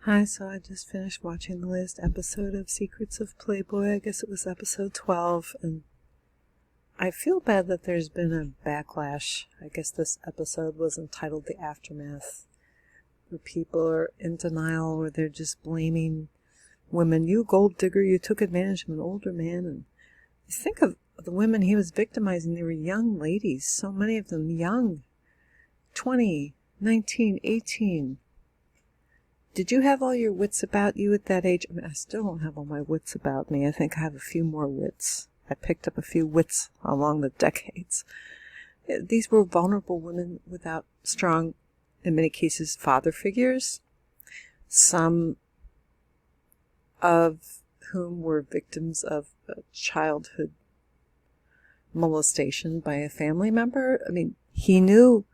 Hi, so I just finished watching the latest episode of Secrets of Playboy. I guess it was episode 12, and I feel bad that there's been a backlash. I guess this episode was entitled The Aftermath, where people are in denial, where they're just blaming women. You gold digger, you took advantage of an older man. And you think of the women he was victimizing, they were young ladies, so many of them young, 20, 19, 18. Did you have all your wits about you at that age? I mean, I still don't have all my wits about me. I think I have a few more wits. I picked up a few wits along the decades. These were vulnerable women without strong, in many cases, father figures. Some of whom were victims of childhood molestation by a family member. I mean, he knew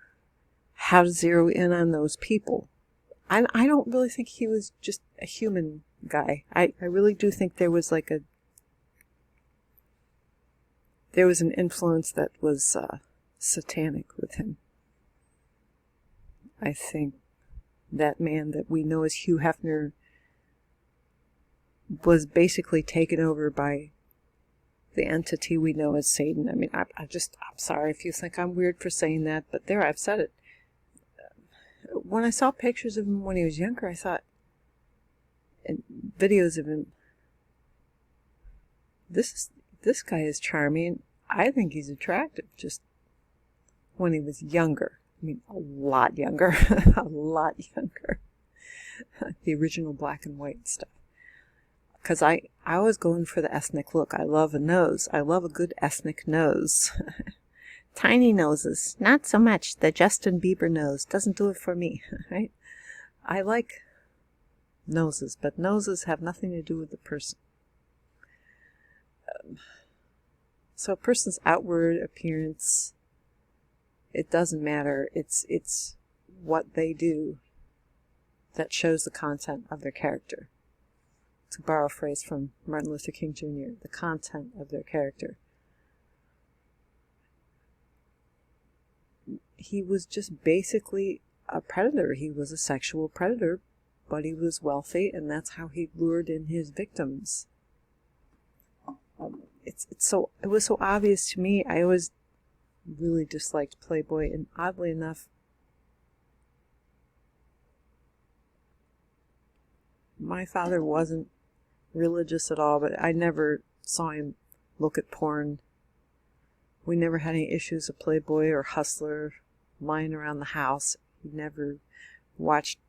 how to zero in on those people. I don't really think he was just a human guy. I really do think there was an influence that was satanic with him. I think that man that we know as Hugh Hefner was basically taken over by the entity we know as Satan. I mean, I'm sorry if you think I'm weird for saying that, but there, I've said it. When I saw pictures of him when he was younger, I thought, and videos of him, this guy is charming. I think he's attractive, just when he was younger. I mean, a lot younger. A lot younger. The original black and white stuff. Because I was going for the ethnic look. I love a nose. I love a good ethnic nose. Tiny noses, not so much. The Justin Bieber nose doesn't do it for me, right? I like noses, but noses have nothing to do with the person. So a person's outward appearance, it doesn't matter. It's what they do that shows the content of their character. To borrow a phrase from Martin Luther King Jr., the content of their character. He was just basically a predator. He was a sexual predator, but he was wealthy, and that's how he lured in his victims. It was so obvious to me. I always really disliked Playboy, and oddly enough, my father wasn't religious at all, but I never saw him look at porn. We never had any issues of Playboy or Hustler lying around the house. He never watched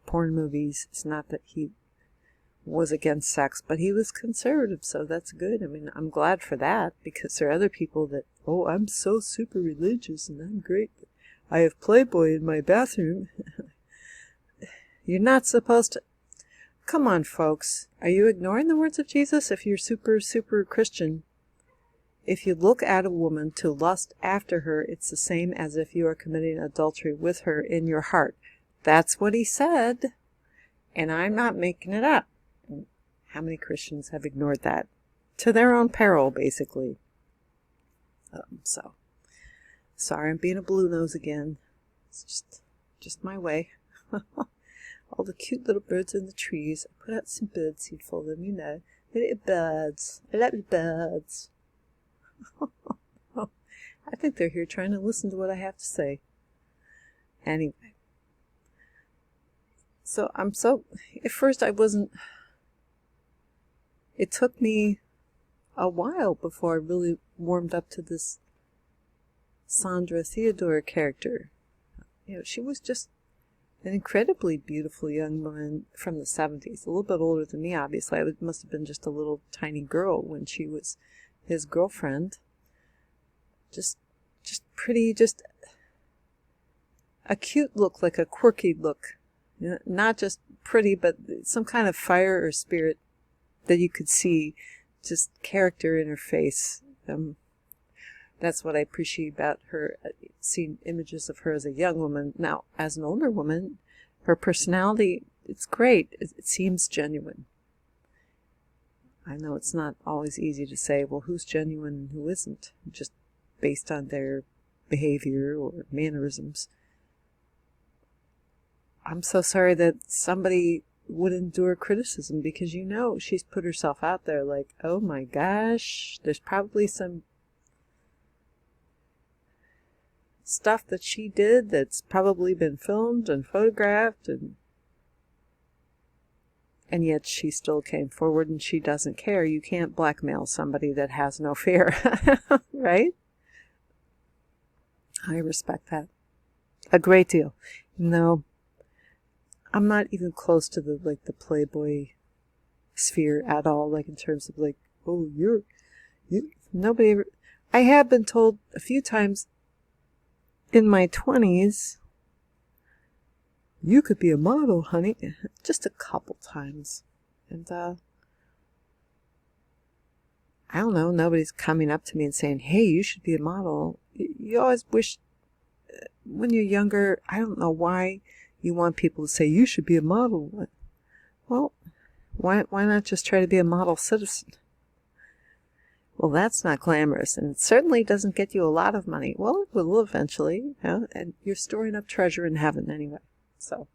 porn movies. It's not that he was against sex, but he was conservative, so that's good. I mean, I'm glad for that, because there are other people that, oh, I'm so super religious and I'm great. I have Playboy in my bathroom. You're not supposed to. Come on, folks. Are you ignoring the words of Jesus? If you're super, super Christian, if you look at a woman to lust after her, it's the same as if you are committing adultery with her in your heart. That's what he said, and I'm not making it up. How many Christians have ignored that? To their own peril, basically. So, sorry I'm being a blue nose again. It's just my way. All the cute little birds in the trees. I put out some bird seed for them, you know. Little birds. I love the birds. I think they're here trying to listen to what I have to say. Anyway. So at first I wasn't, it took me a while before I really warmed up to this Sandra Theodore character. You know, she was just an incredibly beautiful young woman from the 70s, a little bit older than me, obviously. I must have been just a little tiny girl when she was his girlfriend. Just pretty, just a cute look, like a quirky look. You know, not just pretty, but some kind of fire or spirit that you could see, just character in her face. That's what I appreciate about her, seeing images of her as a young woman. Now, as an older woman, her personality, it's great. It seems genuine. I know it's not always easy to say, well, who's genuine and who isn't, just based on their behavior or mannerisms. I'm so sorry that somebody would endure criticism because you know she's put herself out there like, oh my gosh, there's probably some stuff that she did that's probably been filmed and photographed, and yet she still came forward and she doesn't care. You can't blackmail somebody that has no fear, right? I respect that a great deal. No, I'm not even close to the Playboy sphere at all, like in terms of like, oh, you nobody ever. I have been told a few times in my 20s, you could be a model, honey. Just a couple times. And I don't know, nobody's coming up to me and saying, hey, you should be a model. You always wish, when you're younger, I don't know why you want people to say you should be a model. Well, why not just try to be a model citizen? Well, that's not glamorous, and it certainly doesn't get you a lot of money. Well, it will eventually, you know, and you're storing up treasure in heaven anyway. So,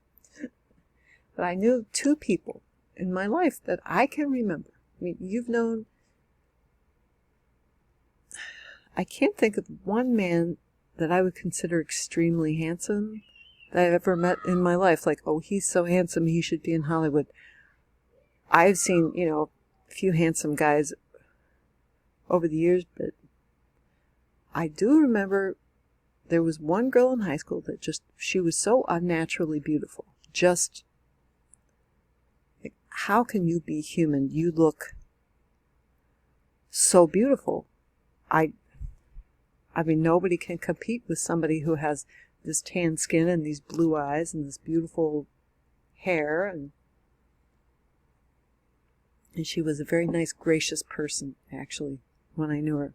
but I knew two people in my life that I can remember. I mean, you've known, I can't think of one man that I would consider extremely handsome that I've ever met in my life. Like, oh, he's so handsome, he should be in Hollywood. I've seen, you know, a few handsome guys over the years, but I do remember there was one girl in high school that just, she was so unnaturally beautiful. Just, how can you be human? You look so beautiful. I mean, nobody can compete with somebody who has this tan skin and these blue eyes and this beautiful hair, and she was a very nice, gracious person, actually, when I knew her.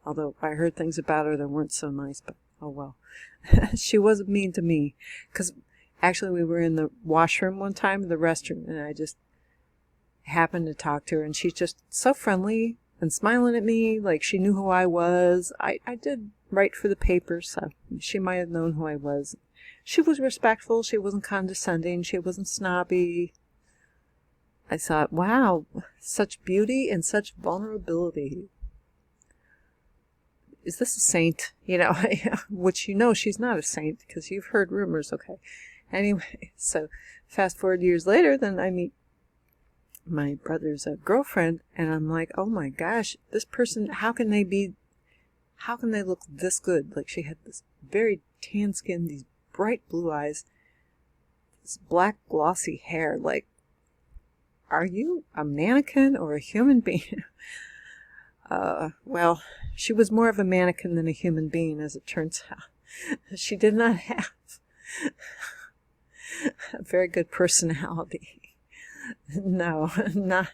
Although I heard things about her that weren't so nice, but oh well. She wasn't mean to me, because actually we were in the washroom one time, the restroom, and I just happened to talk to her, and she's just so friendly and smiling at me like she knew who I was. I did write for the paper, so she might have known who I was. She was respectful. She wasn't condescending. She wasn't snobby. I thought, wow, such beauty and such vulnerability. Is this a saint? You know, which you know she's not a saint because you've heard rumors, okay. Anyway, so fast forward years later, then I meet my brother's girlfriend, and I'm like, oh my gosh, this person, how can they look this good? Like, she had this very tan skin, these bright blue eyes, this black glossy hair. Like, are you a mannequin or a human being? Well, she was more of a mannequin than a human being, as it turns out. She did not have a very good personality. No, not,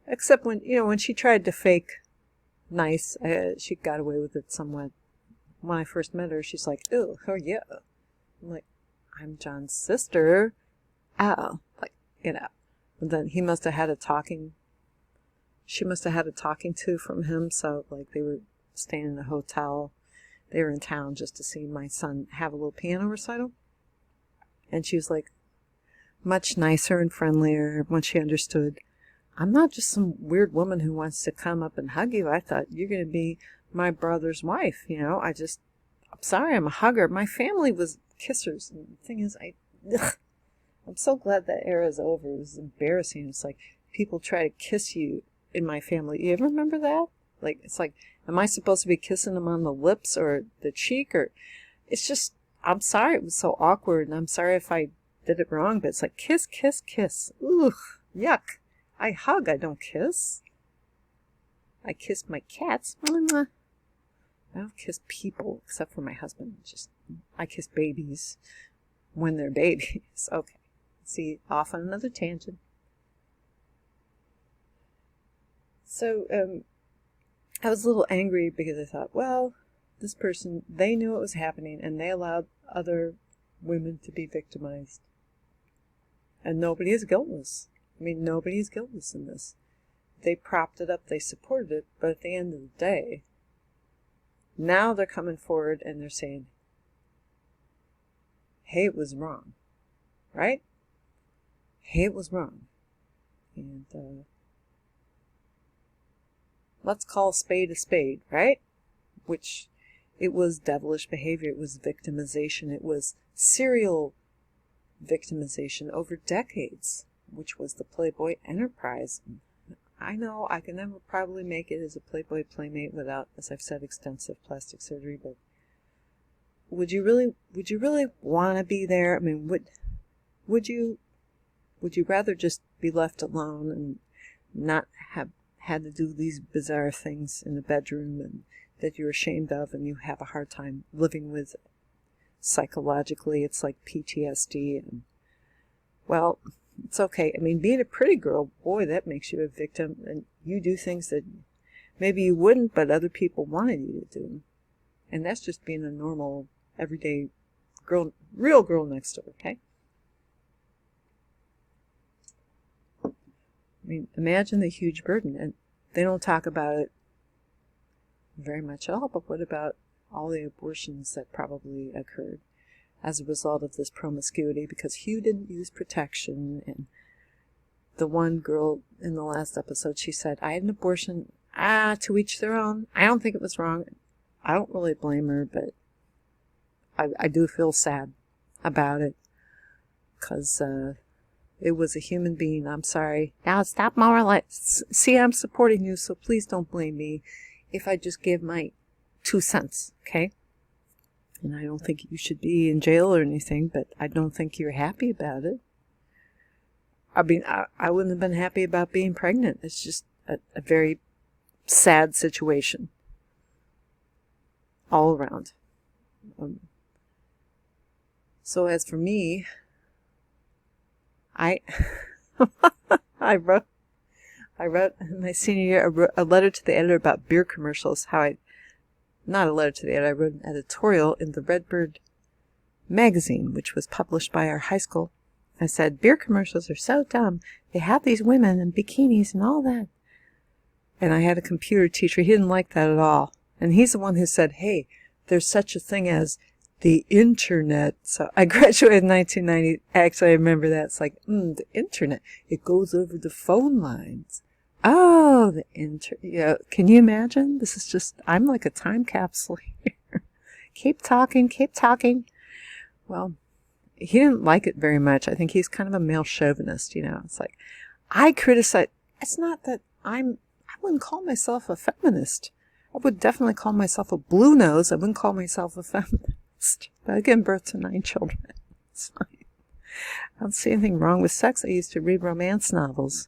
except when, you know, when she tried to fake nice, she got away with it somewhat. When I first met her, she's like, oh yeah. I'm like, I'm John's sister. Oh, like, you know. And then he must have had a talking, she must have had a talking to from him, so, like, they were staying in a hotel. They were in town just to see my son have a little piano recital. And she was like, much nicer and friendlier when she understood, I'm not just some weird woman who wants to come up and hug you. I thought, you're going to be my brother's wife, you know. I'm sorry, I'm a hugger. My family was kissers. And the thing is, I'm so glad that era is over. It was embarrassing. It's like, people try to kiss you in my family. You ever remember that? Like, it's like, am I supposed to be kissing them on the lips or the cheek? Or, it's just, I'm sorry it was so awkward, and I'm sorry if I did it wrong, but it's like, kiss, kiss, kiss. Ooh, yuck. I hug, I don't kiss. I kiss my cats. I don't kiss people, except for my husband. I kiss babies when they're babies. Okay. See, off on another tangent. So, I was a little angry because I thought, well, this person, they knew it was happening, and they allowed other women to be victimized. And nobody is guiltless. I mean, nobody is guiltless in this. They propped it up, they supported it, but at the end of the day, now they're coming forward and they're saying, hey, it was wrong. Right? hey, it was wrong. And let's call a spade, right? Which it was devilish behavior. It was victimization. It was serial victimization over decades, which was the Playboy enterprise. I know I can never probably make it as a Playboy playmate without, as I've said, extensive plastic surgery, but would you really want to be there? I mean, would you rather just be left alone and not have had to do these bizarre things in the bedroom and that you're ashamed of and you have a hard time living with psychologically? It's like PTSD. And well, it's okay. I mean, being a pretty girl, boy, that makes you a victim, and you do things that maybe you wouldn't, but other people wanted you to do. And that's just being a normal, everyday girl, real girl next door, okay? I mean, imagine the huge burden, and they don't talk about it very much at all, but what about all the abortions that probably occurred as a result of this promiscuity, because Hugh didn't use protection? And the one girl in the last episode, she said, I had an abortion. To each their own. I don't think it was wrong. I don't really blame her, but I do feel sad about it, because it was a human being. I'm sorry. Now stop moralizing. See, I'm supporting you, so please don't blame me if I just give my 2 cents, okay? And I don't think you should be in jail or anything, but I don't think you're happy about it. I mean, I wouldn't have been happy about being pregnant. It's just a very sad situation all around. So as for me, I wrote in my senior year a letter to the editor about beer commercials. Not a letter to the editor, I wrote an editorial in the Redbird magazine, which was published by our high school. I said, beer commercials are so dumb. They have these women in bikinis and all that. And I had a computer teacher. He didn't like that at all. And he's the one who said, hey, there's such a thing as the internet. So I graduated in 1990. Actually, I remember that. It's like, the internet. It goes over the phone lines. Oh, yeah. Can you imagine? This is just, I'm like a time capsule here. Keep talking. Well, he didn't like it very much. I think he's kind of a male chauvinist, you know. It's like, I criticize. It's not that I wouldn't call myself a feminist. I would definitely call myself a blue nose. I wouldn't call myself a feminist. But I gave birth to 9 children. It's fine. I don't see anything wrong with sex. I used to read romance novels.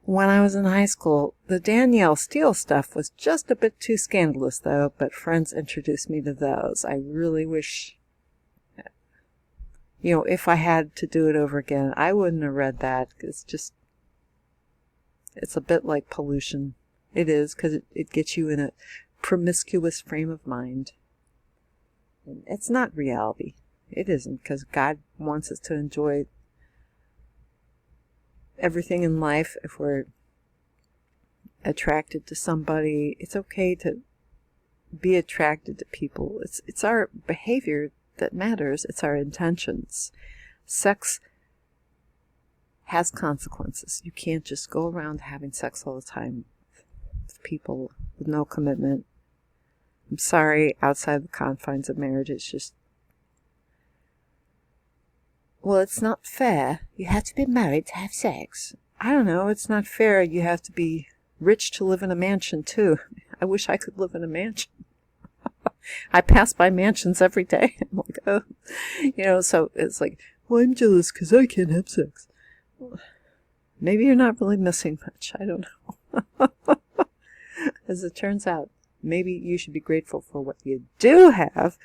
When I was in high school, the Danielle Steele stuff was just a bit too scandalous, though, but friends introduced me to those. I really wish, you know, if I had to do it over again, I wouldn't have read that. It's a bit like pollution. It is, because it gets you in a promiscuous frame of mind. And it's not reality. It isn't, because God wants us to enjoy everything in life. If we're attracted to somebody, it's okay to be attracted to people. It's our behavior that matters. It's our intentions. Sex has consequences. You can't just go around having sex all the time with people with no commitment. I'm sorry, outside the confines of marriage, it's just, well, it's not fair. You have to be married to have sex. I don't know, it's not fair. You have to be rich to live in a mansion, too. I wish I could live in a mansion. I pass by mansions every day. I'm like, oh. You know, so it's like, well, I'm jealous because I can't have sex. Well, maybe you're not really missing much. I don't know. As it turns out, maybe you should be grateful for what you do have,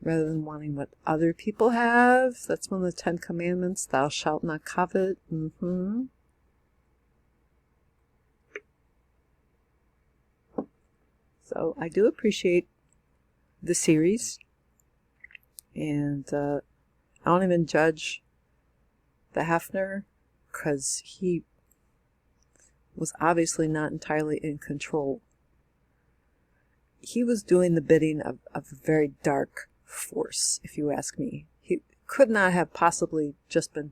rather than wanting what other people have. That's one of the 10 Commandments. Thou shalt not covet. So I do appreciate the series. And I don't even judge the Hefner, because he was obviously not entirely in control. He was doing the bidding of a very dark force, if you ask me. could not have possibly just been